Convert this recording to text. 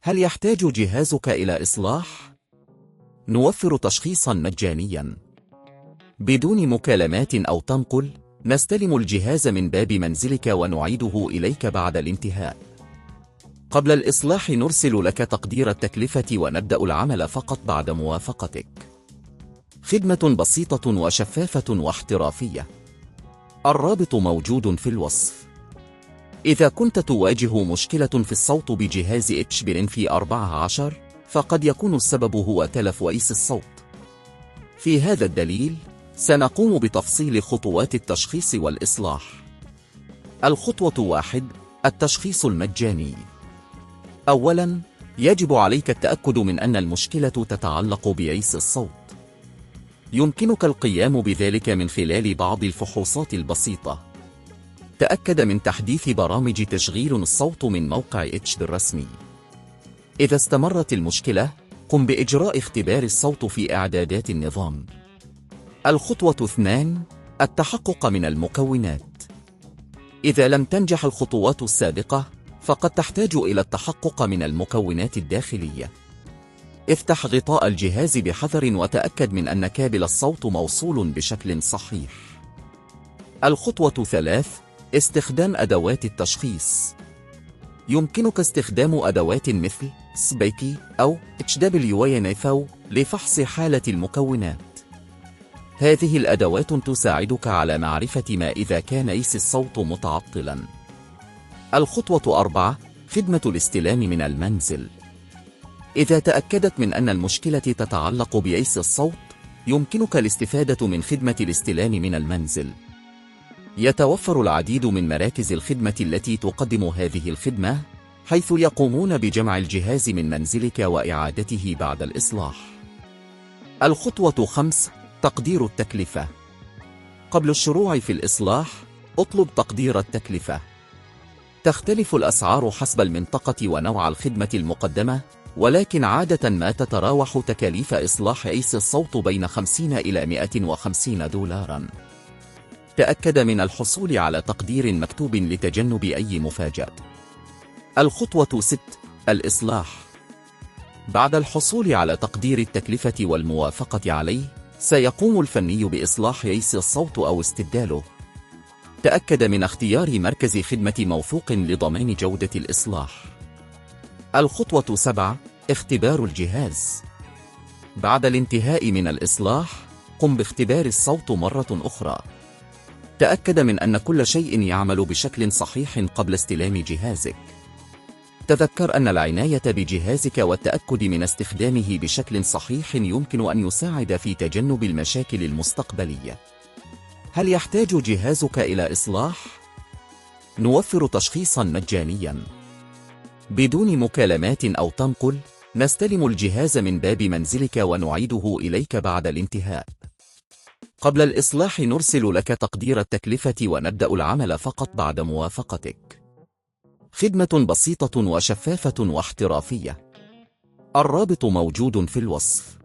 هل يحتاج جهازك إلى إصلاح؟ نوفر تشخيصا مجانيا بدون مكالمات أو تنقل. نستلم الجهاز من باب منزلك ونعيده إليك بعد الانتهاء. قبل الإصلاح نرسل لك تقدير التكلفة ونبدأ العمل فقط بعد موافقتك. خدمة بسيطة وشفافة واحترافية. الرابط موجود في الوصف. إذا كنت تواجه مشكلة في الصوت بجهاز أشهر في 14 فقد يكون السبب هو تلف وإيس الصوت. في هذا الدليل سنقوم بتفصيل خطوات التشخيص والإصلاح. الخطوة 1: التشخيص المجاني. أولاً، يجب عليك التأكد من أن المشكلة تتعلق بعيس الصوت. يمكنك القيام بذلك من خلال بعض الفحوصات البسيطة. تأكد من تحديث برامج تشغيل الصوت من موقع أشهر الرسمي. إذا استمرت المشكلة، قم بإجراء اختبار الصوت في إعدادات النظام. الخطوة 2: التحقق من المكونات. إذا لم تنجح الخطوات السابقة، فقد تحتاج إلى التحقق من المكونات الداخلية. افتح غطاء الجهاز بحذر وتأكد من أن كابل الصوت موصول بشكل صحيح. الخطوة 3: استخدام أدوات التشخيص. يمكنك استخدام أدوات مثل سبيكي أو HWINFO لفحص حالة المكونات. هذه الأدوات تساعدك على معرفة ما إذا كان إيس الصوت متعطلاً. الخطوة 4: خدمة الاستلام من المنزل. إذا تأكدت من أن المشكلة تتعلق بعيس الصوت، يمكنك الاستفادة من خدمة الاستلام من المنزل. يتوفر العديد من مراكز الخدمة التي تقدم هذه الخدمة، حيث يقومون بجمع الجهاز من منزلك وإعادته بعد الإصلاح. الخطوة 5: تقدير التكلفة. قبل الشروع في الإصلاح، اطلب تقدير التكلفة. تختلف الأسعار حسب المنطقة ونوع الخدمة المقدمة، ولكن عادة ما تتراوح تكاليف إصلاح عيس الصوت بين 50 إلى 150 دولارا. تأكد من الحصول على تقدير مكتوب لتجنب أي مفاجأة. الخطوة 6: الإصلاح. بعد الحصول على تقدير التكلفة والموافقة عليه، سيقوم الفني بإصلاح عيس الصوت أو استبداله. تأكد من اختيار مركز خدمة موثوق لضمان جودة الإصلاح. الخطوة 7: اختبار الجهاز. بعد الانتهاء من الإصلاح، قم باختبار الصوت مرة أخرى. تأكد من أن كل شيء يعمل بشكل صحيح قبل استلام جهازك. تذكر أن العناية بجهازك والتأكد من استخدامه بشكل صحيح يمكن أن يساعد في تجنب المشاكل المستقبلية. هل يحتاج جهازك إلى إصلاح؟ نوفر تشخيصا مجانيا بدون مكالمات أو تنقل. نستلم الجهاز من باب منزلك ونعيده إليك بعد الانتهاء. قبل الإصلاح نرسل لك تقدير التكلفة ونبدأ العمل فقط بعد موافقتك. خدمة بسيطة وشفافة واحترافية. الرابط موجود في الوصف.